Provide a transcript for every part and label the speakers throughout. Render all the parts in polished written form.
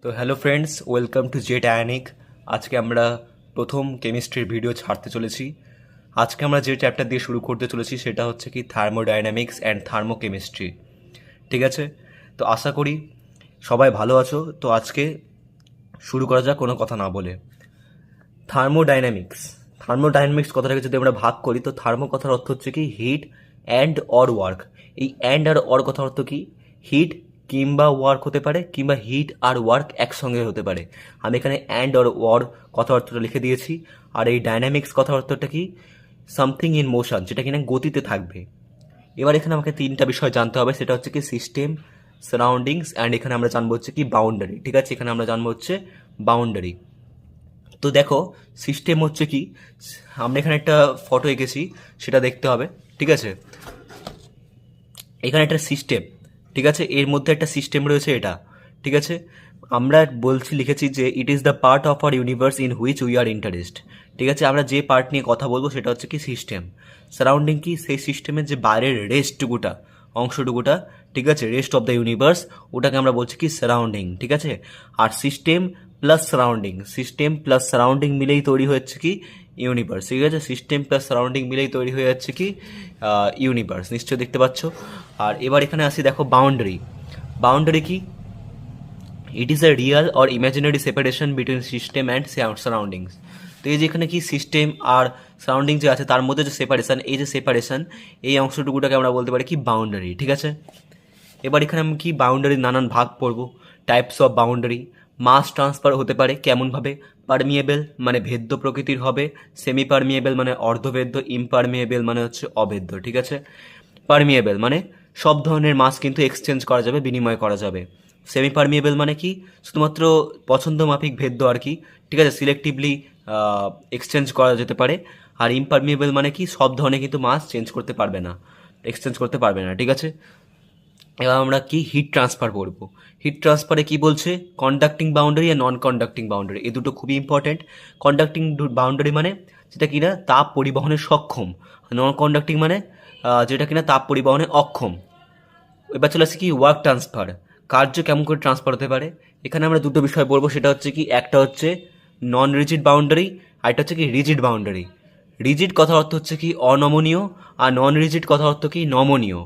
Speaker 1: তো hello friends, welcome to Z ionic. আজকে আমরা প্রথম কেমিস্ট্রির ভিডিও ছাড়তে চলেছি। আজকে আমরা যে চ্যাপ্টার দিয়ে শুরু করতে চলেছি সেটা হচ্ছে কি থার্মোডাইনামিক্স অ্যান্ড থার্মোকেমিস্ট্রি। ঠিক আছে, তো আশা করি সবাই ভালো আছো। তো আজকে শুরু করা যাক কোনো কথা না বলে। থার্মোডাইনামিক্স থার্মোডাইনামিক্স কথাটাকে যদি আমরা ভাগ করি, তো থার্মো কথার অর্থ হচ্ছে কি হিট অ্যান্ড অর ওয়ার্ক। এই অ্যান্ড আর অর কথার অর্থ কি হিট কিংবা ওয়ার্ক হতে পারে, কিংবা হিট আর ওয়ার্ক একসঙ্গে হতে পারে। আমি এখানে অ্যান্ড অর ওয়ার কথা অর্থটা লিখে দিয়েছি। আর এই ডাইনামিক্স কথা অর্থটা কি সামথিং ইন মোশন, যেটা কিনা গতিতে থাকবে। এবার এখানে আমাকে তিনটা বিষয় জানতে হবে, সেটা হচ্ছে কি সিস্টেম, সারাউন্ডিংস অ্যান্ড এখানে আমরা জানবো হচ্ছে কি বাউন্ডারি। ঠিক আছে, এখানে আমরা জানবো হচ্ছে বাউন্ডারি। তো দেখো, সিস্টেম হচ্ছে কি, আমরা এখানে একটা ফটো এঁকেছি, সেটা দেখতে হবে। ঠিক আছে, এখানে একটা সিস্টেম, ঠিক আছে, এর মধ্যে একটা সিস্টেম রয়েছে এটা। ঠিক আছে, আমরা লিখেছি যে it is the part of our universe in which we are interest. ঠিক আছে, আমরা যে পার্ট নিয়ে কথা বলবো সেটা হচ্ছে কি সিস্টেম। সারাউন্ডিং কি, সেই সিস্টেমের যে বাইরের রেস্টটুকুটা, অংশটুকুটা, ঠিক আছে, রেস্ট অফ দ্য ইউনিভার্স, ওটাকে আমরা বলছি কি সারাউন্ডিং। ঠিক আছে, আর সিস্টেম প্লাস সারাউন্ডিং মিলেই তৈরি হচ্ছে কি ইউনিভার্স। ঠিক আছে, সিস্টেম প্লাস সারাউন্ডিং মিলেই তৈরি হয়ে যাচ্ছে কি ইউনিভার্স। নিশ্চয়ই দেখতে পাচ্ছ। আর এবার এখানে আসি, দেখো বাউন্ডারি কি, it is a Real or imaginary separation between system and surroundings. তো এই যে এখানে কি সিস্টেম আর সারাউন্ডিং যে আছে তার মধ্যে যে সেপারেশন, এই অংশটুকুটাকে আমরা বলতে পারি কি বাউন্ডারি। ঠিক আছে, এবার এখানে আমি কি বাউন্ডারির নানান ভাগ পড়বো। Types of boundary, mass transfer হতে পারে কেমনভাবে, পারমিয়েবল মানে ভেদ্য প্রকৃতির হবে, সেমি পারমিয়েবল মানে অর্ধভেদ্য, ইমপারমিয়েবল মানে হচ্ছে অভেদ্য। ঠিক আছে, পারমিয়েবল মানে সব ধরনের মাস কিন্তু এক্সচেঞ্জ করা যাবে, বিনিময় করা যাবে। সেমি পারমিয়েবল মানে কি শুধুমাত্র পছন্দ মাফিক ভেদ্য আর কি। ঠিক আছে, সিলেক্টিভলি এক্সচেঞ্জ করা যেতে পারে। আর ইমপারমিয়েবল মানে কি সব ধরনের কিন্তু মাস এক্সচেঞ্জ করতে পারবে না। ঠিক আছে, এবার আমরা কি হিট ট্রান্সফার করবো। হিট ট্রান্সফারে কি বলছে, কন্ডাক্টিং বাউন্ডারি আর নন কন্ডাক্টিং বাউন্ডারি, এই দুটো খুবই ইম্পর্টেন্ট। কন্ডাক্টিং বাউন্ডারি মানে যেটা কিনা তাপ পরিবহনে সক্ষম, নন কন্ডাক্টিং মানে যেটা কিনা তাপ পরিবহনে অক্ষম। এবার চলে আসছে কি ওয়ার্ক ট্রান্সফার, কার্য কেমন করে ট্রান্সফার হতে পারে। এখানে আমরা দুটো বিষয় পড়বো, সেটা হচ্ছে কি একটা হচ্ছে নন রিজিড বাউন্ডারি, আর একটা হচ্ছে কি রিজিড বাউন্ডারি। রিজিড কথার অর্থ হচ্ছে কি অনমনীয়, আর নন রিজিড কথার অর্থ কি নমনীয়।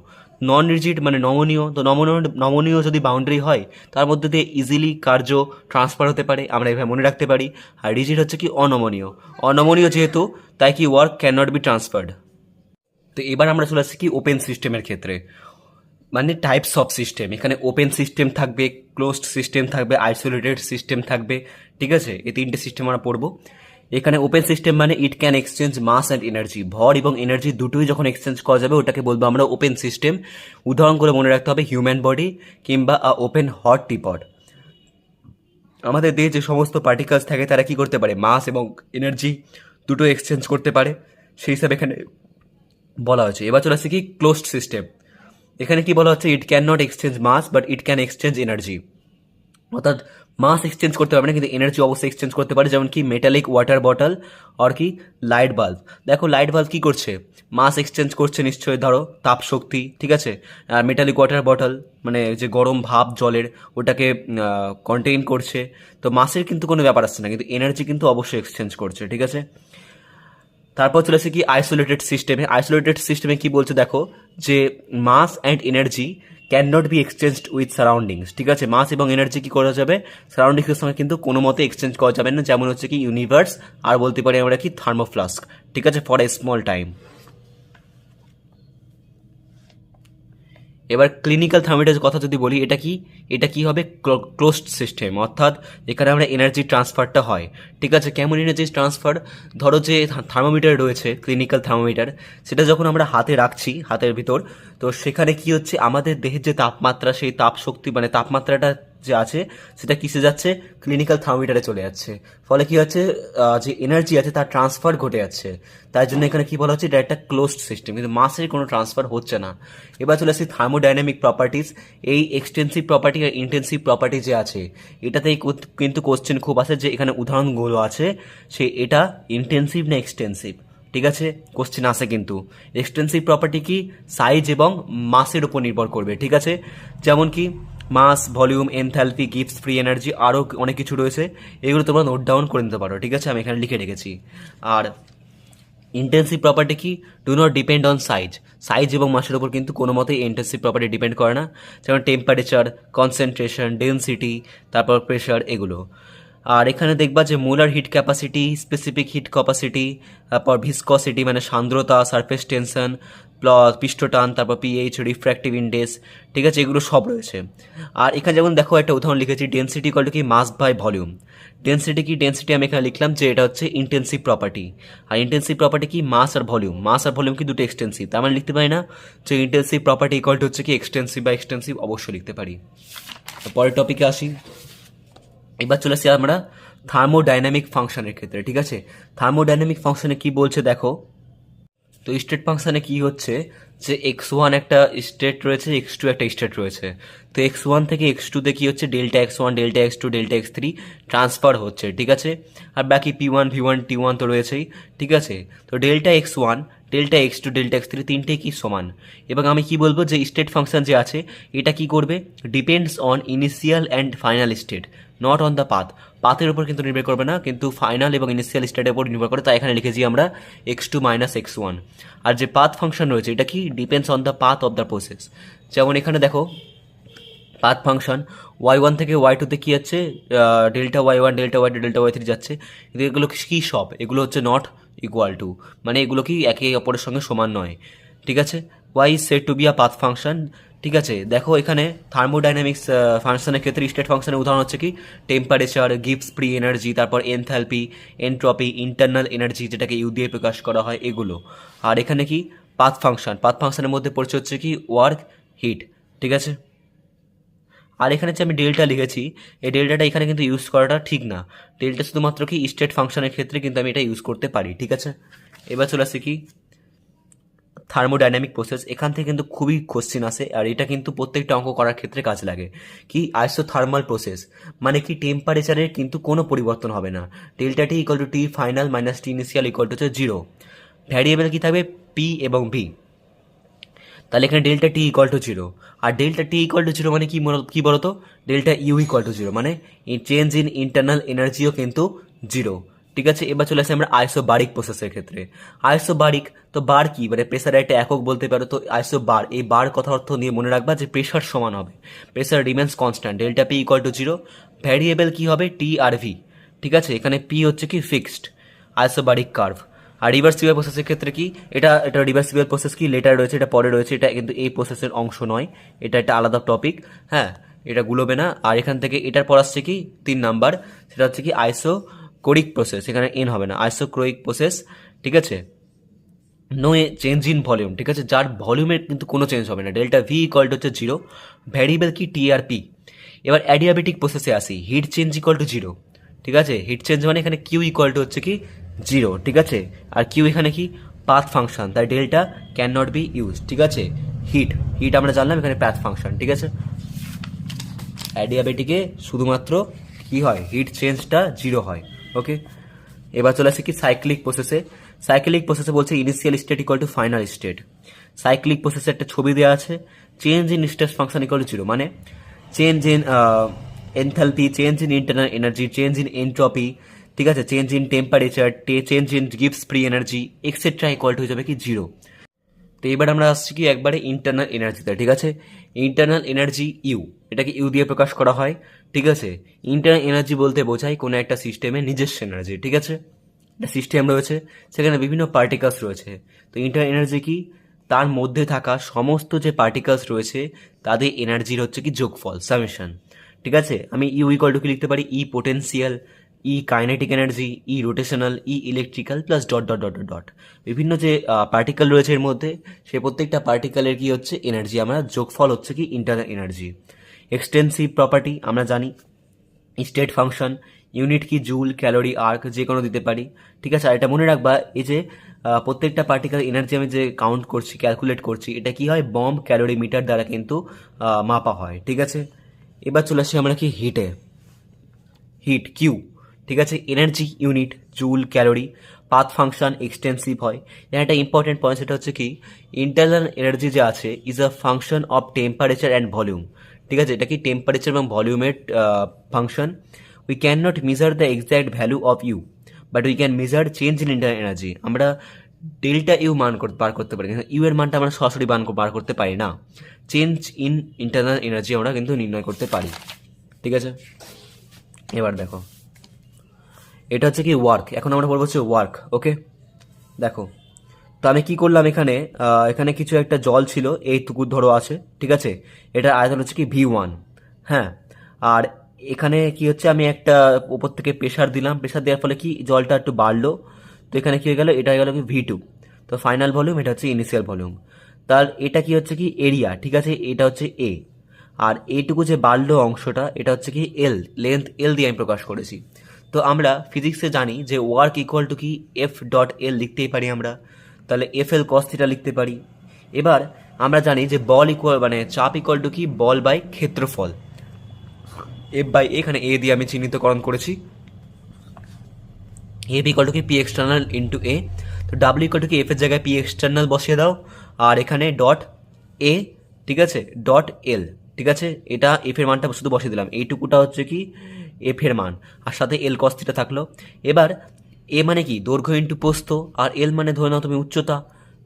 Speaker 1: নন রিজিড মানে নমনীয়, তো নমনীয় যদি বাউন্ডারি হয় তার মধ্যে দিয়ে ইজিলি কার্য ট্রান্সফার হতে পারে, আমরা এভাবে মনে রাখতে পারি। আর রিজিড হচ্ছে কি অনমনীয় যেহেতু, তাই কি work can not be transferred. তো এবার আমরা চলে আসছি কি ওপেন সিস্টেমের ক্ষেত্রে, মানে টাইপস অফ সিস্টেম। এখানে ওপেন সিস্টেম থাকবে, ক্লোজড সিস্টেম থাকবে, আইসোলেটেড সিস্টেম থাকবে। ঠিক আছে, এই তিনটে সিস্টেম আমরা পড়বো। এখানে ওপেন সিস্টেম মানে it can exchange mass and energy, ভর এবং এনার্জি দুটোই যখন এক্সচেঞ্জ করা যাবে ওটাকে বলবো আমরা ওপেন সিস্টেম। উদাহরণ করে মনে রাখতে হবে হিউম্যান বডি কিংবা ওপেন হট টিপট। আমাদের দেহে যে সমস্ত পার্টিকেলস থাকে তারা কি করতে পারে, মাস এবং এনার্জি দুটো এক্সচেঞ্জ করতে পারে, সেই হিসাবে এখানে বলা হয়েছে। এবার চলে আসছে কি ক্লোজড সিস্টেম। এখানে কি বলা হচ্ছে, it can not exchange mass but it can exchange energy. অর্থাৎ মাস এক্সচেঞ্জ করতে পারবে না কিন্তু এনার্জি অবশ্যই এক্সচেঞ্জ করতে পারে, যেমন কি মেটালিক ওয়াটার বটল আর কি লাইট বাল্ব। দেখো লাইট বাল্ব কি করছে, মাস এক্সচেঞ্জ করছে নিশ্চয়ই, ধরো তাপ শক্তি। ঠিক আছে, আর মেটালিক ওয়াটার বটল মানে যে গরম ভাব জলের ওটাকে কন্টেইন করছে, তো মাসের কিন্তু কোনো ব্যাপার আসছে না, কিন্তু এনার্জি কিন্তু অবশ্যই এক্সচেঞ্জ করছে। ঠিক আছে, তারপর চলে আসে কি আইসোলেটেড সিস্টেমে কি বলছে দেখো, যে mass and energy can not be exchanged with surroundings. ঠিক আছে, মাস এবং এনার্জি কি করা যাবে, সারাউন্ডিংসের সঙ্গে কিন্তু কোনো মতে এক্সচেঞ্জ করা যাবে না, যেমন হচ্ছে কি ইউনিভার্স, আর বলতে পারি আমরা কি থার্মোফ্লাস্ক। ঠিক আছে, ফর এ স্মল টাইম। এবার ক্লিনিক্যাল থার্মোমিটারের কথা যদি বলি, এটা কি হবে, ক্লোজড সিস্টেম, অর্থাৎ এখানে আমরা এনার্জি ট্রান্সফারটা হয়। ঠিক আছে, কেমন এনার্জি ট্রান্সফার, ধরো যে থার্মোমিটার রয়েছে ক্লিনিক্যাল থার্মোমিটার, সেটা যখন আমরা হাতে রাখছি হাতের ভিতর, তো সেখানে কি হচ্ছে আমাদের দেহের যে তাপমাত্রা, সেই তাপ শক্তি মানে তাপমাত্রাটা যে আছে সেটা কিসে যাচ্ছে, ক্লিনিক্যাল থার্মোমিটারে চলে যাচ্ছে। ফলে কি হচ্ছে, যে এনার্জি আছে তার ট্রান্সফার ঘটে যাচ্ছে। তাই জন্য এখানে কি বলা হচ্ছে, এটা একটা ক্লোজড সিস্টেম, কিন্তু মাসের কোনো ট্রান্সফার হচ্ছে না। এবার চলে আসছি থার্মোডাইনামিক প্রপার্টিজ। এই এক্সটেন্সিভ প্রপার্টি আর ইন্টেন্সিভ প্রপার্টি যে আছে, এটাতেই কিন্তু কোশ্চেন খুব আছে, যে এখানে উদাহরণগুলো আছে এটা ইন্টেন্সিভ না এক্সটেন্সিভ। ঠিক আছে, কোশ্চেন আসে কিন্তু। এক্সটেন্সিভ প্রপার্টি কি, সাইজ এবং মাসের উপর নির্ভর করবে। ঠিক আছে, যেমন কি মাস, ভলিউম, এনথ্যালপি, গিভস ফ্রি এনার্জি, আরও অনেক কিছু রয়েছে, এগুলো তোমরা নোট ডাউন করে নিতে পারো, ঠিক আছে, আমি এখানে লিখে রেখেছি। আর ইন্টেন্সিভ প্রপার্টি কি, do not depend on size, size এবং মাসের উপর কিন্তু কোনো মতেই ইন্টেন্সিভ প্রপার্টি ডিপেন্ড করে না, যেমন টেম্পারেচার, কনসেন্ট্রেশন, ডেন্সিটি, তারপর প্রেশার, এগুলো। আর এখানে দেখবা যে molar hit capacity, specific hit capacity, তারপর ভিসকসিটি মানে সান্দ্রতা, সারফেস টেনশন, প্লাস পৃষ্ঠটান, তারপর পিএইচ, রিফ্র্যাক্টিভ ইন্ডেক্স, ঠিক আছে, এগুলো সব রয়েছে। আর এখানে যেমন দেখো একটা উদাহরণ লিখেছি, ডেন্সিটি ইকুয়াল টু কি মাস বাই ভলিউম। ডেন্সিটি কি, ডেন্সিটি আমি এখানে লিখলাম যে এটা হচ্ছে ইন্টেন্সিভ প্রপার্টি। আর ইন্টেন্সিভ প্রপার্টি কি, মাস আর ভলিউম, মাস আর ভলিউম কি দুটো এক্সটেন্সিভ, তার মানে লিখতে পারি না যে ইন্টেন্সিভ প্রপার্টি ইকুয়াল টু হচ্ছে কি এক্সটেন্সিভ বা এক্সটেন্সিভ, অবশ্যই লিখতে পারি। পরের টপিকে আসি, এবার চলে আসি আমরা থার্মোডাইনামিক ফাংশনের ক্ষেত্রে, ঠিক আছে। থার্মোডাইনামিক ফাংশনে কি বলছে দেখো, তো স্টেট ফাংশনে কি হচ্ছে যে x1 একটা স্টেট রয়েছে, x2 একটা স্টেট রয়েছে, তো x1 থেকে x2 তে কি হচ্ছে delta x1, delta x2, delta x3 transfer হচ্ছে, ঠিক আছে। আর বাকি p1, v1, t1 তো রয়েছেই, ঠিক আছে। তো delta x1, delta x2, delta x3 তিনটেই কি সমান, এবং আমি কি বলবো যে স্টেট ফাংশন যে আছে এটা কি করবে, depends on initial and final state, not on the path, পাথের উপর কিন্তু নির্ভর করবে না, কিন্তু ফাইনাল এবং ইনিশিয়াল স্টেটের উপর নির্ভর করে, তাই এখানে লিখেছি আমরা x2 মাইনাস x1। আর যে পাথ ফাংশন রয়েছে এটা কি, depends on the path of the process, যেমন এখানে দেখো পাথ ফাংশন y1 থেকে y2 তে কি যাচ্ছে, delta y1, delta y2, delta y3 যাচ্ছে, কিন্তু এগুলো কি সব, এগুলো হচ্ছে নট ইকুয়াল টু, মানে এগুলো কি একে অপরের সঙ্গে সমান নয়, ঠিক আছে। y is said to be a path function, ঠিক আছে। দেখো এখানে থার্মোডাইনামিক্স ফাংশনের ক্ষেত্রে স্টেট ফাংশনের উদাহরণ হচ্ছে কি টেম্পারেচার, গিভস ফ্রি এনার্জি, তারপর এনথ্যালপি, এনট্রপি, ইন্টারনাল এনার্জি যেটাকে ইউ দিয়ে প্রকাশ করা হয়, এগুলো। আর এখানে কি পাথ ফাংশন, পাথ ফাংশনের মধ্যে পড়ছে হচ্ছে কি ওয়ার্ক, হিট, ঠিক আছে। আর এখানে যে আমি ডেল্টা লিখেছি, এই ডেল্টাটা এখানে কিন্তু ইউজ করাটা ঠিক না, ডেল্টা শুধুমাত্র কি স্টেট ফাংশনের ক্ষেত্রে কিন্তু আমি এটা ইউজ করতে পারি, ঠিক আছে। এবার চলে আসি কি থার্মোডাইনামিক প্রসেস, এখান থেকে কিন্তু খুবই কোশ্চেন আসে, আর এটা কিন্তু প্রত্যেকটা অঙ্ক করার ক্ষেত্রে কাজে লাগে। কি আইসোথার্মাল প্রসেস মানে কি, টেম্পারেচারের কিন্তু কোনো পরিবর্তন হবে না, delta T equal two T final minus T initial equal to হচ্ছে 0, ভ্যারিয়েবল কি থাকবে পি এবং ভি, তাহলে এখানে ডেল্টা টি ইকুয়াল টু 0। আর ডেল্টা টি ইকুয়াল টু 0 মানে কি বলতো, ডেল্টা ইউ ইকুয়াল টু 0 মানে চেঞ্জ ইন ইন্টারনাল এনার্জিও কিন্তু 0, ঠিক আছে। এবার চলে আসে আমরা আইসোবারিক প্রসেসের ক্ষেত্রে। আইসোবারিক তো বার কি, মানে প্রেসারের একটা একক বলতে পারো, তো আইসোবার, এই বার কথা অর্থ নিয়ে মনে রাখবা যে প্রেসার সমান হবে, pressure remains constant, delta P equal to 0, variable কি হবে টি আর ভি, ঠিক আছে। এখানে পি হচ্ছে কি ফিক্সড, আইসোবারিক কার্ভ। আর রিভার্সিবল প্রসেসের ক্ষেত্রে কি, এটা রিভার্সিবল প্রসেস কি লেটার রয়েছে, এটা পরে রয়েছে, এটা কিন্তু এই প্রসেসের অংশ নয়, এটা একটা আলাদা টপিক, হ্যাঁ, এটা গুলোবে না। আর এখান থেকে এটার পর আসছে কি 3 নাম্বার, সেটা হচ্ছে কি আইসোকোরিক প্রসেস, এখানে এন হবে না, আইসোক্রোইক প্রসেস, ঠিক আছে। নো চেঞ্জ ইন ভলিউম, ঠিক আছে, যার ভলিউমের কিন্তু কোনো চেঞ্জ হবে না, ডেল্টা ভি ইকুয়াল টু হচ্ছে 0, ভ্যারিয়েবল কি টি আর পি। এবার অ্যাডিয়াবেটিক প্রসেসে আসি, হিট চেঞ্জ ইকুয়াল টু 0, ঠিক আছে, হিট চেঞ্জ মানে এখানে কিউ ইকুয়াল টু হচ্ছে কি 0, ঠিক আছে। আর কিউ এখানে কি পাথ ফাংশন, তাই delta can not be use, ঠিক আছে। হিট আমরা জানলাম এখানে পাথ ফাংশন, ঠিক আছে। অ্যাডিয়াবেটিকে শুধুমাত্র কি হয়, হিট চেঞ্জটা 0 হয়, ওকে। এবার চলে আসি কি সাইক্লিক প্রসেসে। সাইক্লিক প্রসেসে বলছে initial state equal to final state. Cyclic প্রসেসে একটা ছবি দেওয়া আছে, change in state function equal to 0 মানে change in enthalpy, change in internal energy, change in entropy, ঠিক আছে, change in temperature, change in gives free energy etcetera equal to হয়ে যাবে কি 0। তো এবার আমরা আসছি কি একবারে ইন্টারনাল এনার্জিতে, ঠিক আছে। ইন্টারনাল এনার্জি ইউ, এটাকে ইউ দিয়ে প্রকাশ করা হয়, ঠিক আছে। ইন্টারনাল এনার্জি বলতে বোঝায় কোনো একটা সিস্টেমের নিজস্ব এনার্জি, ঠিক আছে। একটা সিস্টেম রয়েছে, সেখানে বিভিন্ন পার্টিকেলস রয়েছে, তো ইন্টারনাল এনার্জি কি, তার মধ্যে থাকা সমস্ত যে পার্টিকেলস রয়েছে তাদের এনার্জির হচ্ছে কি যোগফল, সামেশন, ঠিক আছে। আমি ইউ ইকুয়াল টু কি লিখতে পারি, E potential, E kinetic energy, E rotational, E electrical plus dot dot dot dot, বিভিন্ন যে পার্টিকেল রয়েছে এর মধ্যে, সে প্রত্যেকটা পার্টিকেলের কি হচ্ছে এনার্জি, আমরা যোগফল হচ্ছে কি ইন্টারনাল এনার্জি। এক্সটেন্সিভ প্রপার্টি আমরা জানি, স্টেট ফাংশন, ইউনিট কি জুল, ক্যালোরি, আর্ক, যে কোনো দিতে পারি, ঠিক আছে। আর এটা মনে রাখবা, এই যে প্রত্যেকটা পার্টিকেল এনার্জি আমি যে কাউন্ট করছি, ক্যালকুলেট করছি, এটা কি হয় বম্ব ক্যালোরি মিটার দ্বারা কিন্তু মাপা হয়, ঠিক আছে। এবার চলে আসি আমরা কি হিটে, হিট কিউ, ঠিক আছে, energy unit joule, calorie, path function extensive হয়। এখানে একটা ইম্পর্টেন্ট পয়েন্ট, সেটা হচ্ছে কি ইন্টারনাল এনার্জি যে আছে is a function of temperature and volume, ঠিক আছে, এটা কি টেম্পারেচার এবং ভলিউমের function. We can not measure the exact value of U but we can measure change in internal energy. আমরা ডেল্টা ইউ মান বার করতে পারি, কিন্তু ইউ এর মানটা আমরা সরাসরি বার করতে পারি না। চেঞ্জ ইন ইন্টারনাল এনার্জি আমরা কিন্তু নির্ণয় করতে পারি। ঠিক আছে, এবার দেখো এটা হচ্ছে কি ওয়ার্ক। এখন আমরা বলবো হচ্ছে ওয়ার্ক। ওকে, দেখো তো আমি কি করলাম, এখানে এখানে কিছু একটা জল ছিল এইটুকু ধরো আছে, ঠিক আছে, এটার আয়তন হচ্ছে কি V1। হ্যাঁ, আর এখানে কি হচ্ছে, আমি একটা উপর থেকে প্রেশার দিলাম, প্রেশার দেওয়ার ফলে কি জলটা একটু বাড়লো, তো এখানে কি হয়ে গেল, এটা হয়ে গেল কি V2। তো ফাইনাল ভলিউম, এটা হচ্ছে ইনিশিয়াল ভলিউম। তার এটা কি হচ্ছে কি এরিয়া, ঠিক আছে, এটা হচ্ছে এ। আর এইটুকু যে বাড়লো অংশটা, এটা হচ্ছে কি এল, লেন্থ এল দিয়ে আমি প্রকাশ করেছি। তো আমরা ফিজিক্সে জানি যে ওয়ার্ক ইকুয়াল টু কি F.L লিখতেই পারি আমরা, তাহলে FL cos থিটা লিখতে পারি। এবার আমরা জানি যে বল ইকুয়াল মানে চাপ ইকুয়াল টু কি বল বাই ক্ষেত্রফল, F বাই এখানে এ দিয়ে আমি চিহ্নিতকরণ করেছি। F ইকুয়াল টু কি পি এক্সটার্নাল ইন্টু এ। তো ডাব্লিউ ইকুয়াল টু কি এফ এর জায়গায় পি এক্সটার্নাল বসিয়ে দাও, আর এখানে ডট এ, ঠিক আছে, ডট এল, ঠিক আছে, এটা এফ এর মানটা শুধু বসিয়ে দিলাম, এইটুকুটা হচ্ছে কি এফ এর মান, আর সাথে এল কস থিটা থাকলো। এবার এ মানে কি দৈর্ঘ্য ইন্টু প্রস্থ, আর এল মানে ধরে নাও তুমি উচ্চতা,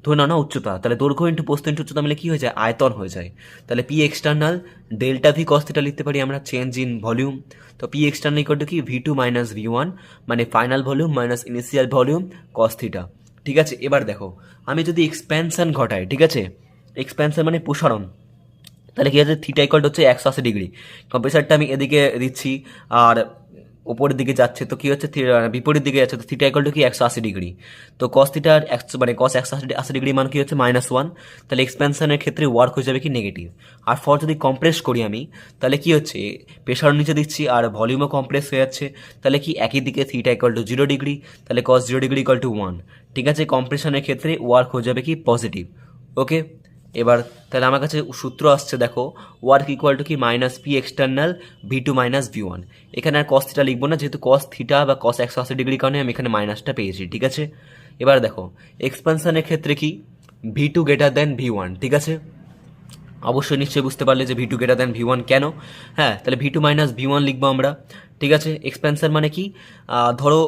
Speaker 1: ধরে নাও না উচ্চতা, তাহলে দৈর্ঘ্য ইন্টু প্রস্থ ইন্টু উচ্চতা মিলে কি হয়ে যায়, আয়তন হয়ে যায়। তাহলে P external delta V cos theta লিখতে পারি আমরা, চেঞ্জ ইন ভলিউম। তো পি এক্সটার্নাল ইকুয়াল টু কি V2 মাইনাস V1 মানে final volume minus initial volume cos theta. ঠিক আছে, এবার দেখো আমি যদি এক্সপ্যানশন ঘটাই, ঠিক আছে, এক্সপ্যানশন মানে প্রসারণ, তাহলে কি আছে, থিটা ইকুয়াল হচ্ছে 180 ডিগ্রি। কম্প্রেসারটা আমি এদিকে দিচ্ছি আর উপরের দিকে যাচ্ছে, তো কি হচ্ছে বিপরীত দিকে যাচ্ছে, তো থিটা ইকুয়াল টু কি 180 ডিগ্রি। তো কস থিটার মানে কস 180 ডিগ্রি মান কি হচ্ছে -1, তাহলে এক্সপ্যানশনের ক্ষেত্রে ওয়ার্ক হয়ে যাবে কি নেগেটিভ। আর ফর যদি কম্প্রেস করি আমি, তাহলে কি হচ্ছে প্রেশার নিচে দিচ্ছি আর ভলিউমও কম্প্রেস হয়ে যাচ্ছে, তাহলে কি একই দিকে থিটা ইকুয়াল টু 0 ডিগ্রি, তাহলে কস 0 ডিগ্রি ইকুয়াল টু 1। ঠিক আছে, কম্প্রেশনের ক্ষেত্রে ওয়ার্ক হয়ে যাবে কি পজিটিভ। ওকে, এবার তাহলে আমার কাছে সূত্র আসছে, দেখো ওয়ার্ক ইকুয়াল টু কি minus P external V2 minus V1। এখানে আর কস থিটা লিখবো না, যেহেতু কস থিটা বা কস 180 ডিগ্রির কারণে আমি এখানে মাইনাসটা পেয়েছি। ঠিক আছে, এবার দেখো এক্সপানশনের ক্ষেত্রে কি V2 গ্রেটার দেন V1। ঠিক আছে, অবশ্যই নিশ্চয়ই বুঝতে পারলে যে V2 গ্রেটার দেন V1 কেন। হ্যাঁ, তাহলে V2 মাইনাস V1 লিখবো আমরা। ঠিক আছে, এক্সপ্যানশন মানে কি, ধরো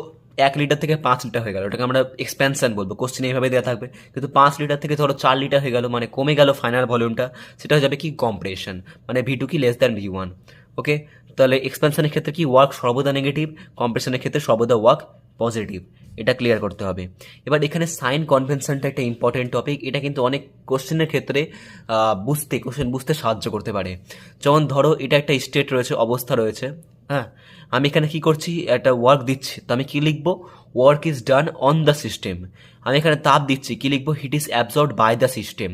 Speaker 1: 1 লিটার থেকে 5 লিটার হয়ে গেল, ওটাকে আমরা এক্সপ্যানশন বলবো, কোশ্চেন এইভাবে দেওয়া থাকবে। কিন্তু 5 লিটার থেকে ধরো 4 লিটার হয়ে গেল, মানে কমে গেল ফাইনাল ভলিউমটা, সেটা হয়ে যাবে কি কম্প্রেশন, মানে V2 কি লেস দ্যান V1। ওকে, তাহলে এক্সপ্যানশনের ক্ষেত্রে কি ওয়ার্ক সর্বদা নেগেটিভ, কম্প্রেশনের ক্ষেত্রে সর্বদা ওয়ার্ক পজিটিভ, এটা ক্লিয়ার করতে হবে। এবার এখানে সাইন কনভেনশনটা একটা ইম্পর্টেন্ট টপিক, এটা কিন্তু অনেক কোশ্চেনের ক্ষেত্রে কোশ্চেন বুঝতে সাহায্য করতে পারে। যেমন ধরো এটা একটা স্টেট রয়েছে, অবস্থা রয়েছে, হ্যাঁ, আমি এখানে কি করছি, একটা ওয়ার্ক দিচ্ছি, তো আমি কি লিখবো, work is done on the system. আমি এখানে তাপ দিচ্ছি, কি লিখবো, heat is absorbed by the system.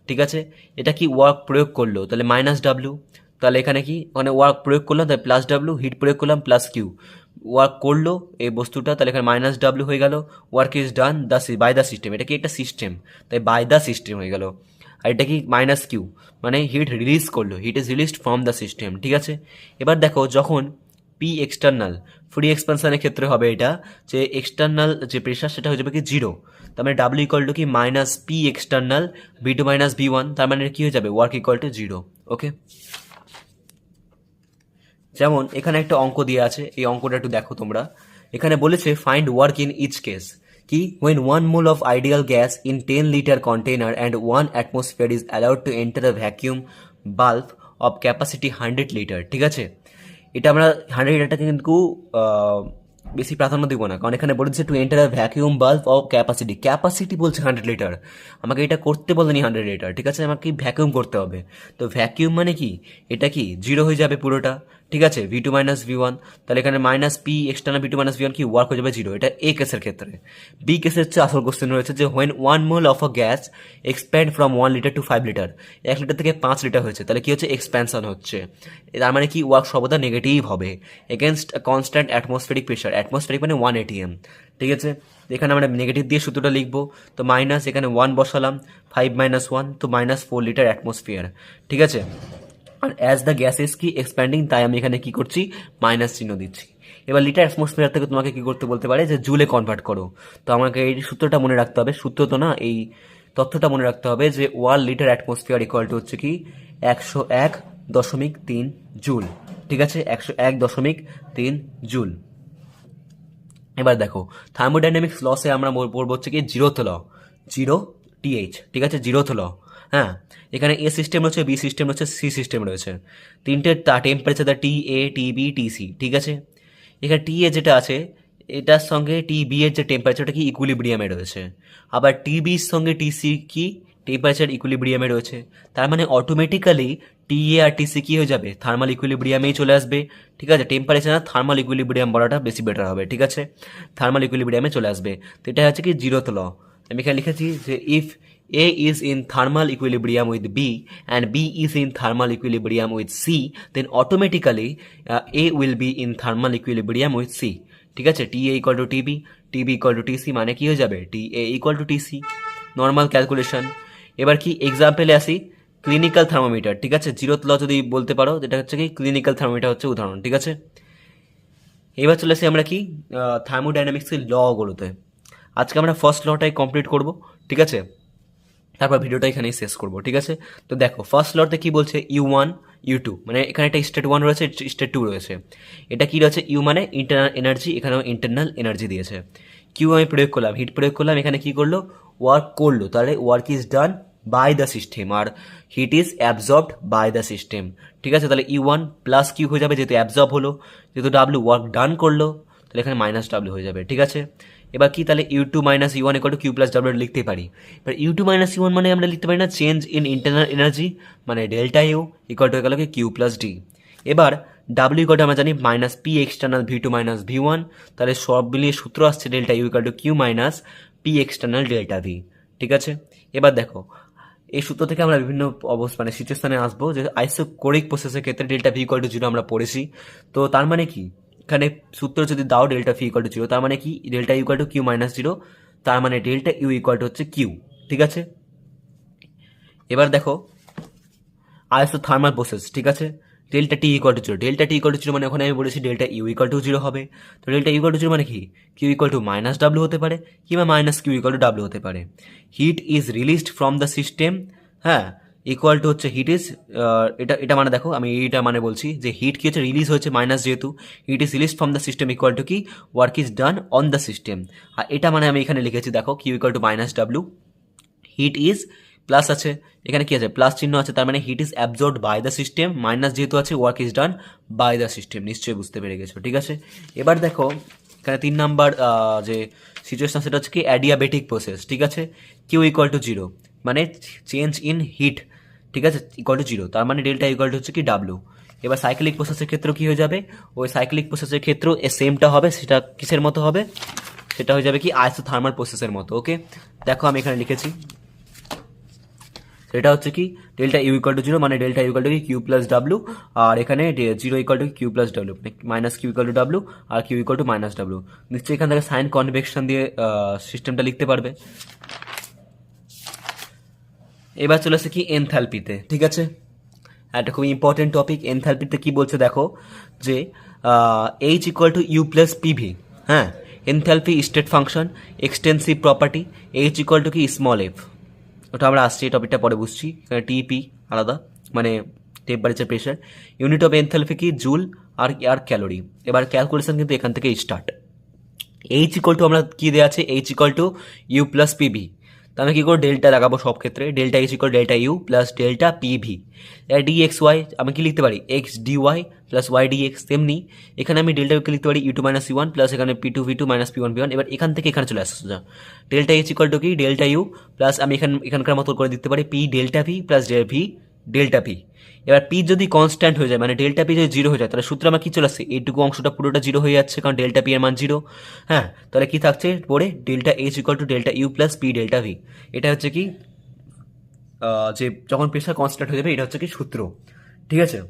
Speaker 1: ঠিক আছে, এটা কি ওয়ার্ক প্রয়োগ করলো, তাহলে -W, তাহলে এখানে কি মানে ওয়ার্ক প্রয়োগ করলাম, তাহলে +W, হিট প্রয়োগ করলাম +Q, ওয়ার্ক করলো এই বস্তুটা, তাহলে এখানে -W হয়ে গেল, work is done by the system, এটা কি একটা সিস্টেম, তাই বাই দ্য সিস্টেম হয়ে গেল। আর এটা কি -Q মানে হিট রিলিজ করলো, heat is released from the system. ঠিক আছে, এবার দেখো যখন পি এক্সটার্নাল ফ্রি এক্সপানশনের ক্ষেত্রে হবে এটা, যে এক্সটার্নাল যে প্রেশার সেটা হয়ে যাবে কি 0, তার মানে ডাব্লিউ ইকুয়াল টু কি minus P external V2 minus V1, তার মানে কি হয়ে যাবে, ওয়ার্ক ইকুয়াল টু 0। ওকে, যেমন এখানে একটা অঙ্ক দিয়ে আছে, এই অঙ্কটা একটু দেখো তোমরা। এখানে বলেছে find work in each case, কি when 1 mole of ideal gas in 10 liter container and 1 atmosphere is allowed to enter a vacuum bulb of capacity 100 liter। ঠিক আছে, এটা আমরা 100 লিটারটাকে কিন্তু বেশি প্রাধান্য দিব না, কারণ এখানে বলেছে to enter a vacuum bulb of capacity বলছে 100 লিটার, আমাকে এটা করতে বলেনি 100 লিটার। ঠিক আছে, আমাকে ভ্যাকিউম করতে হবে, তো ভ্যাকিউম মানে কি, এটা কি 0 হয়ে যাবে পুরোটা। ঠিক আছে, V2 মাইনাস V1, তাহলে এখানে minus P external V2 minus V1 কি ওয়ার্ক হয়ে যাবে 0, এটা এ কেসের ক্ষেত্রে। বি কেসের হচ্ছে আসল কোশ্চেন রয়েছে যে when 1 mole of a gas expand from 1 liter to 5 liter, 1 litre থেকে 5 লিটার হয়েছে, তাহলে কি হচ্ছে, এক্সপ্যানশন হচ্ছে, তার মানে কি ওয়ার্ক সর্বদা নেগেটিভ হবে against constant atmospheric pressure, atmospheric মানে 1 atm। ঠিক আছে, এখানে আমরা নেগেটিভ দিয়ে সূত্রটা লিখবো, তো মাইনাস এখানে 1 বসালাম, 5 মাইনাস 1 তো -4 লিটার অ্যাটমসফিয়ার। ঠিক আছে, আর অ্যাজ দ্য গ্যাস ইজ কি এক্সপ্যান্ডিং, তাই আমি এখানে কি করছি, মাইনাস চিহ্ন দিচ্ছি। এবার লিটার অ্যাটমসফিয়ার থেকে তোমাকে কি করতে বলতে পারে, যে জুলে কনভার্ট করো, তো আমাকে এই সূত্রটা মনে রাখতে হবে, সূত্র তো না, এই তথ্যটা মনে রাখতে হবে যে 1 লিটার অ্যাটমসফিয়ার ইকুয়াল টু হচ্ছে কি 101 101.3 জুল, ঠিক আছে, 101.3 জুল। এবার দেখো থার্মোডাইনামিক্স লসে আমরা পড়বো হচ্ছে কি জিরোথ ল, জিরো টিএইচ, ঠিক আছে, জিরোথ ল। হ্যাঁ, এখানে এ সিস্টেম রয়েছে, বি সিস্টেম রয়েছে, সি সিস্টেম রয়েছে, তিনটে টেম্পারেচার টি এ, টি বি, টি সি, ঠিক আছে। এখানে টি এ যেটা আছে এটার সঙ্গে টি বি এর যে টেম্পারেচারটা কি ইকুইলিব্রিয়ামে রয়েছে, আবার টি বির সঙ্গে টি সি কি টেম্পারেচার ইকুইলিব্রিয়ামে রয়েছে। তার মানে অটোমেটিক্যালি টি এ আর টি সি কি হয়ে যাবে, থার্মাল ইকুইলিব্রিয়ামেই চলে আসবে, ঠিক আছে। টেম্পারেচার না থার্মাল ইকুইলিব্রিয়াম বলাটা বেশি বেটার হবে, ঠিক আছে, থার্মাল ইকুইলিব্রিয়ামে চলে আসবে। তো এটা হচ্ছে কি জিরোথ ল। আমি এখানে লিখেছি যে if A is in thermal equilibrium with B and B is in thermal equilibrium with C, then automatically A will be in thermal equilibrium with C, ঠিক আছে। TA equal to TB, TB equal to TC মানে কি হয়ে যাবে, TA equal to TC, normal calculation. এবার কি এক্সাম্পলে আসি, clinical thermometer, ঠিক আছে, জিরোথ ল যদি বলতে পারো, এটা হচ্ছে কি ক্লিনিক্যাল থার্মোমিটার হচ্ছে উদাহরণ, ঠিক আছে। এবার চলে আসি আমরা কি থার্মোডাইনামিক্সের লগুলোতে। আজকে আমরা ফার্স্ট লটাই কমপ্লিট করব, ঠিক আছে, তারপর ভিডিওটা এখানেই শেষ করবো, ঠিক আছে। তো দেখো ফার্স্ট লতে কি বলছে, U1 U2, মানে এখানে একটা স্টেট 1 রয়েছে, স্টেট 2 রয়েছে। এটা কি রয়েছে, ইউ মানে ইন্টারনাল এনার্জি, এখানেও ইন্টারনাল এনার্জি দিয়েছে। কিউ আমি প্রয়োগ করলাম, হিট প্রয়োগ করলাম, এখানে কি করলো, ওয়ার্ক করলো, তাহলে work is done by the system, আর heat is absorbed by the system, ঠিক আছে। তাহলে U1 প্লাস কিউ হয়ে যাবে, যেহেতু অ্যাবজর্ব হলো, যেহেতু ডাব্লু ওয়ার্ক ডান করলো, তাহলে এখানে মাইনাস ডাব্লু হয়ে যাবে, ঠিক আছে। এবার কি, তাহলে U2 minus U1 equal to Q plus W লিখতে পারি। এবার U2 মাইনাস U1 মানে আমরা লিখতে পারি না চেঞ্জ ইন ইন্টারনাল এনার্জি, মানে ডেল্টা ইউ ইকুয়াল টু গেল কি কিউ প্লাস ডি। এবার ডাব্লিউ ইকুয়াল টু আমরা জানি minus P external V2 minus V1, তাহলে সব মিলিয়ে সূত্র আসছে delta U equal to Q minus P external delta V, ঠিক আছে। এবার দেখো এই সূত্র থেকে আমরা বিভিন্ন মানে সিচুয়েশনে আসবো, যে আইসোকোরিক প্রসেসের ক্ষেত্রে delta V equal to zero আমরা পড়েছি। তো তার মানে কি, এখানে সূত্র যদি দাও delta V equal to zero, তার মানে কি delta U equal to Q minus zero, তার মানে ডেল্টা ইউ ইকুয়াল টু হচ্ছে কিউ, ঠিক আছে। এবার দেখো আইসোথার্মাল প্রসেস, ঠিক আছে, delta T equal to zero, delta T equal to zero মানে ওখানে আমি বলেছি delta U equal to zero হবে। তো delta U equal to zero মানে কি, Q equal to minus W হতে পারে, কিংবা minus Q equal to W হতে পারে। Heat is released from the system, হ্যাঁ, ইকুয়াল টু হচ্ছে হিট ইজ, এটা মানে দেখো আমি এইটা মানে বলছি যে হিট কি হচ্ছে, রিলিজ হয়েছে মাইনাস, যেহেতু heat is release from the system equal to কি work is done on the system. আর এটা মানে আমি এখানে লিখেছি দেখো Q equal to minus W, heat is plus আছে, এখানে কি আছে প্লাস চিহ্ন আছে, তার মানে heat is absorbed by the system, minus যেহেতু আছে work is done by the system, নিশ্চয়ই বুঝতে পেরে গেছো, ঠিক আছে। এবার দেখো এখানে 3 নাম্বার যে সিচুয়েশন সেটা হচ্ছে কি অ্যাডিয়াবেটিক প্রসেস, ঠিক আছে, কিউ ইকুয়াল টু জিরো মানে চেঞ্জ ইন হিট, ঠিক আছে, ইকুয়াল টু জিরো, তার মানে ডেল্টা ইকুয়াল টু হচ্ছে কি ডাব্লু। এবার সাইক্লিক প্রসেসের ক্ষেত্রেও কি হয়ে যাবে, ওই সাইক্লিক প্রসেসের ক্ষেত্রেও সেমটা হবে, সেটা কিসের মতো হবে, সেটা হয়ে যাবে কি আইসোথার্মাল প্রসেসের মতো, ওকে। দেখো আমি এখানে লিখেছি সেটা হচ্ছে কি delta U equal to zero মানে delta U equal to Q plus W, আর এখানে zero equal to Q plus W মানে minus Q equal to W, আর Q equal to minus W. নিশ্চয়ই এখান থেকে সাইন কনভেকশন দিয়ে সিস্টেমটা লিখতে পারবে। এবার চলে আসে কি এনথালপিতে, ঠিক আছে, একটা খুব ইম্পর্টেন্ট টপিক। এনথালপিতে কি বলছে দেখো, যে H equal to U plus PV, হ্যাঁ, enthalpy state function, extensive property, H equal to কি স্মল এফ, ওটা আমরা আসছি, এই টপিকটা পরে বুঝছি। টিপি আলাদা মানে temperature pressure, unit of enthalpy কি জুল আর ক্যালোরি। এবার ক্যালকুলেশন কিন্তু এখান থেকে স্টার্ট। এইচ ইকুয়াল টু আমরা কি দেওয়া আছে, H equal to U plus PV, তো আমি কি করবো ডেল্টা লাগাবো সব ক্ষেত্রে, delta H equal delta U plus delta PV. D X Y আমি কি লিখতে পারি, X D Y plus Y D X, তেমনি এখানে আমি ডেল্টা ইউকে লিখতে পারি U two minus U one plus এখানে P two V two minus P one V one. এবার এখান থেকে এখানে চলে আসছে যা ডেল্টা এইচ ইকুয়াল টু কি ডেল্টা ইউ প্লাস আমি এখানকার মতো করে দিতে পারি P delta V plus V delta P. এবার পি যদি কনস্ট্যান্ট হয়ে যায় মানে ডেল্টা পি যদি জিরো হয়ে যায়, তাহলে সূত্র আমার কি চলে আসছে, এইটুকু অংশটা পুরোটা জিরো হয়ে যাচ্ছে, কারণ ডেল্টা পি এর মান জিরো, হ্যাঁ, তাহলে কি থাকছে পরে delta H equal to delta U plus P delta V. এটা হচ্ছে কি যে যখন প্রেশার কনস্ট্যান্ট হয়ে যাবে এটা হচ্ছে কি সূত্র, ঠিক আছে।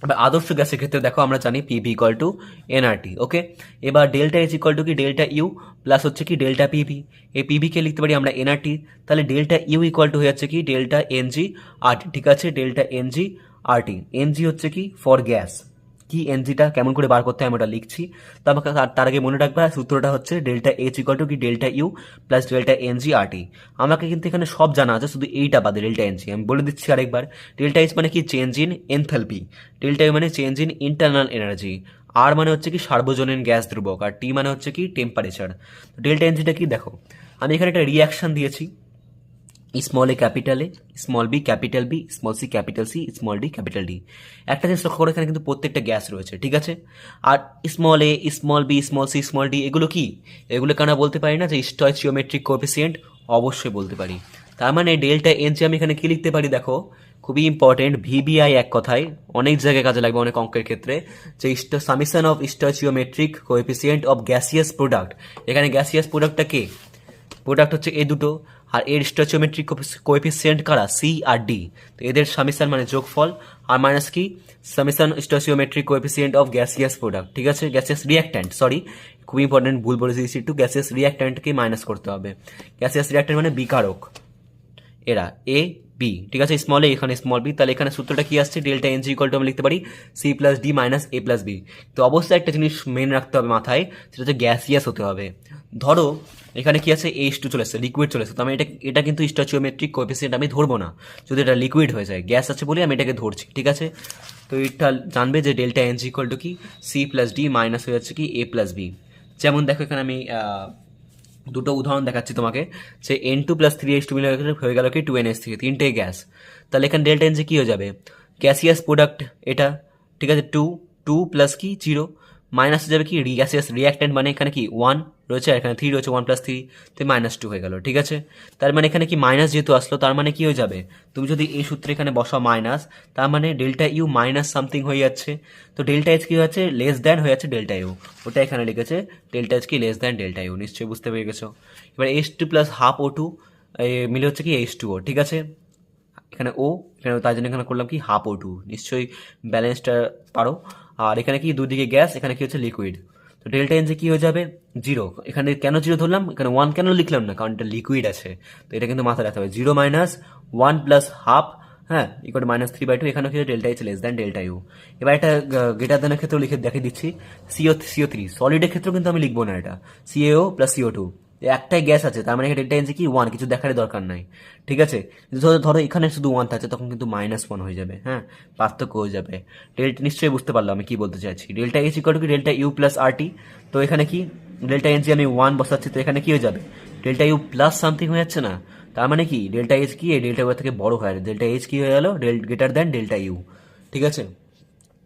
Speaker 1: এবার আদর্শ গ্যাসের ক্ষেত্রে দেখো আমরা জানি পিভি ইকুয়াল টু এনআরটি, ওকে। এবার ডেল্টা এইচ ইকুয়াল টু কি ডেল্টা ইউ প্লাস হচ্ছে কি ডেল্টা পিভি, এই পিভিকে লিখতে পারি আমরা এনআরটি, তাহলে ডেল্টা ইউ ইকুয়াল টু হয়ে যাচ্ছে কি ডেল্টা এনজি আরটি, ঠিক আছে, ডেল্টা এনজি আরটি। এনজি হচ্ছে কি ফর গ্যাস, কি এনজিটা কেমন করে বার করতে হয় আমি ওটা লিখছি। তো আমাকে তার আগে মনে রাখবে সূত্রটা হচ্ছে ডেল্টা এইচ ইকুয়াল টু কি delta U plus delta n g R T. আমাকে কিন্তু এখানে সব জানা আছে, শুধু এইটা বাদে ডেল্টা এনজি। আমি বলে দিচ্ছি আরেকবার, ডেল্টা এইচ মানে কি change in enthalpy, delta U মানে চেঞ্জ ইন ইন্টারনাল এনার্জি, আর মানে হচ্ছে কি সার্বজনীন গ্যাস ধ্রুবক, আর টি মানে হচ্ছে কি টেম্পারেচার। ডেল্টা এনজিটা কি দেখো, আমি এখানে একটা রিয়াকশন দিয়েছি, small A capital A, small B capital B, small C capital C, small D capital D. একটা জিনিস লক্ষ্য করে এখানে কিন্তু প্রত্যেকটা গ্যাস রয়েছে, ঠিক আছে। আর small A, small B, small C, small D এগুলো কি, এগুলো কেন বলতে পারি না যে স্টয়চিওমেট্রিক কোএফিসিয়েন্ট, অবশ্যই বলতে পারি। তার মানে ডেল্টা এন যে আমি এখানে কি লিখতে পারি দেখো, খুবই ইম্পর্টেন্ট, ভিবিআই এক কথায় অনেক জায়গায় কাজে লাগবে অনেক অঙ্কের ক্ষেত্রে, যে summation of stoichiometric coefficient of gaseous product. এখানে গ্যাসিয়াস প্রোডাক্টটা কে, প্রোডাক্ট হচ্ছে এই দুটো, আর এর স্টয়চিওমেট্রিক কোএফিসিয়েন্ট কারা, সি আর ডি। তো এদের সামিশন মানে যোগফল, আর মাইনাস কি summation stoichiometric coefficient of gaseous product, ঠিক আছে, গ্যাসিয়াস রিঅ্যাক্ট্যান্ট, সরি খুব ইম্পর্টেন্ট, ভুল বলে দিয়েছি একটু, গ্যাসিয়াস রিঅ্যাক্ট্যান্টকে মাইনাস করতে হবে। গ্যাসিয়াস রিঅ্যাক্ট্যান্ট মানে বিকারক, এরা এ বি, ঠিক আছে, স্মল এ এখানে স্মল বি। তাহলে এখানে সূত্রটা কি আসছে, delta N G equal to আমি লিখতে পারি সি প্লাস ডি মাইনাস এ প্লাস বি। তো অবশ্যই একটা জিনিস মেন রাখতে হবে মাথায়, সেটা হচ্ছে গ্যাসিয়াস হতে হবে। ধরো এখানে কি আছে, H2 চলে আসছে, লিকুইড চলে আসছে, তো আমি এটা কিন্তু স্টয়চিওমেট্রিক কোএফিসিয়েন্ট আমি ধরবো না, যদি এটা লিকুইড হয়ে যায়, গ্যাস আছে বলে আমি এটাকে ধরছি, ঠিক আছে। তো এটা জানবে যে delta N G equal to কি সি প্লাস ডি মাইনাস হয়ে যাচ্ছে কি এ প্লাস বি। যেমন দেখো এখানে আমি দুটো উদাহরণ দেখাচ্ছি তোমাকে, যে N2+3H2 মিলে হয়ে গেল কি 2NH3, তিনটেই গ্যাস। তাহলে এখানে ডেল্টা এন জি কি হয়ে যাবে, গ্যাসিয়াস প্রোডাক্ট এটা, ঠিক আছে, টু টু প্লাস কি 0, মাইনাস হয়ে যাবে কি গ্যাসিয়াস রিঅ্যাক্ট্যান্ট মানে এখানে কি 1 রয়েছে, আর এখানে 3 রয়েছে, 1+3, তো -2 হয়ে গেল, ঠিক আছে। তার মানে এখানে কি মাইনাস যেহেতু আসলো, তার মানে কি হয়ে যাবে, তুমি যদি এই সূত্রে এখানে বসাও মাইনাস, তার মানে ডেল্টা ইউ মাইনাস সামথিং হয়ে যাচ্ছে। তো ডেল্টা এইচ কি হচ্ছে, লেস দ্যান হয়ে যাচ্ছে ডেল্টা ইউ, ওটা এখানে লিখেছে ডেল্টা এইচ কি লেস দ্যান ডেল্টা ইউ, নিশ্চয়ই বুঝতে পেরে গেছো। এবার H2 প্লাস হাফ O2 মিলে হচ্ছে কি H2O, ঠিক আছে, এখানে ও, এখানে তাই জন্য এখানে করলাম কি হাফ O2, নিশ্চয়ই ব্যালেন্সটা পারো। আর এখানে কি দুদিকে গ্যাস, এখানে কি হচ্ছে লিকুইড, তো ডেল্টা এন যে কি হয়ে যাবে 0। এখানে কেন 0 ধরলাম, এখানে 1 কেন লিখলাম না, কারণ এটা লিকুইড আছে, তো এটা কিন্তু মাথায় রাখতে হবে, 0 মাইনাস 1 প্লাস হাফ, হ্যাঁ ইকুয়াল -3/2, এখানে কি delta H less than delta U. এবার এটা গ্রেটার দ্যানের ক্ষেত্রেও লিখে দেখিয়ে দিচ্ছি, CO3, সলিডের ক্ষেত্রেও কিন্তু আমি লিখবো না এটা, CaO প্লাস CO2, একটাই গ্যাস আছে, তার মানে ডেল্টা এন কি 1, কিছু দেখার দরকার নাই, ঠিক আছে। ধরো এখানে শুধু 1 থাকছে, তখন কিন্তু -1 হয়ে যাবে, হ্যাঁ পার্থক্য হয়ে যাবে। ডেল্টা নিশ্চয়ই বুঝতে পারলাম আমি কি বলতে চাইছি, ডেল্টা এইচ ইকুয়াল টু কি ডেল্টা ইউ প্লাস আরটি। তো এখানে কি ডেল্টা এন আমি 1 বসাচ্ছি, তো এখানে কি হয়ে যাবে, ডেল্টা ইউ প্লাস সামথিং হয়ে যাচ্ছে না, তার মানে কি ডেল্টা এইচ কি এই ডেল্টা ইউ থেকে বড় হয়, ডেল্টা এইচ কি হয়ে গেল গ্রেটার দ্যান ডেল্টা ইউ, ঠিক আছে।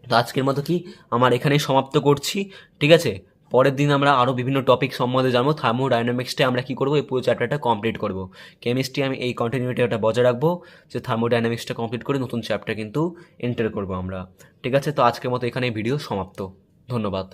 Speaker 1: তো আজকের মতো কি আমার এখানেই সমাপ্ত করছি, ঠিক আছে। পরের দিন আমরা আরও বিভিন্ন টপিক সম্বন্ধে জানবো, থার্মোডাইনামিক্সটা আমরা কি করবো, এই পুরো চ্যাপ্টারটা কমপ্লিট করবো। কেমিস্ট্রি আমি এই কন্টিনিউটিটা বজায় রাখবো, যে থার্মোডাইনামিক্সটা কমপ্লিট করে নতুন চ্যাপ্টার কিন্তু এন্টার করবো আমরা, ঠিক আছে। তো আজকের মতো এখানে ভিডিও সমাপ্ত, ধন্যবাদ।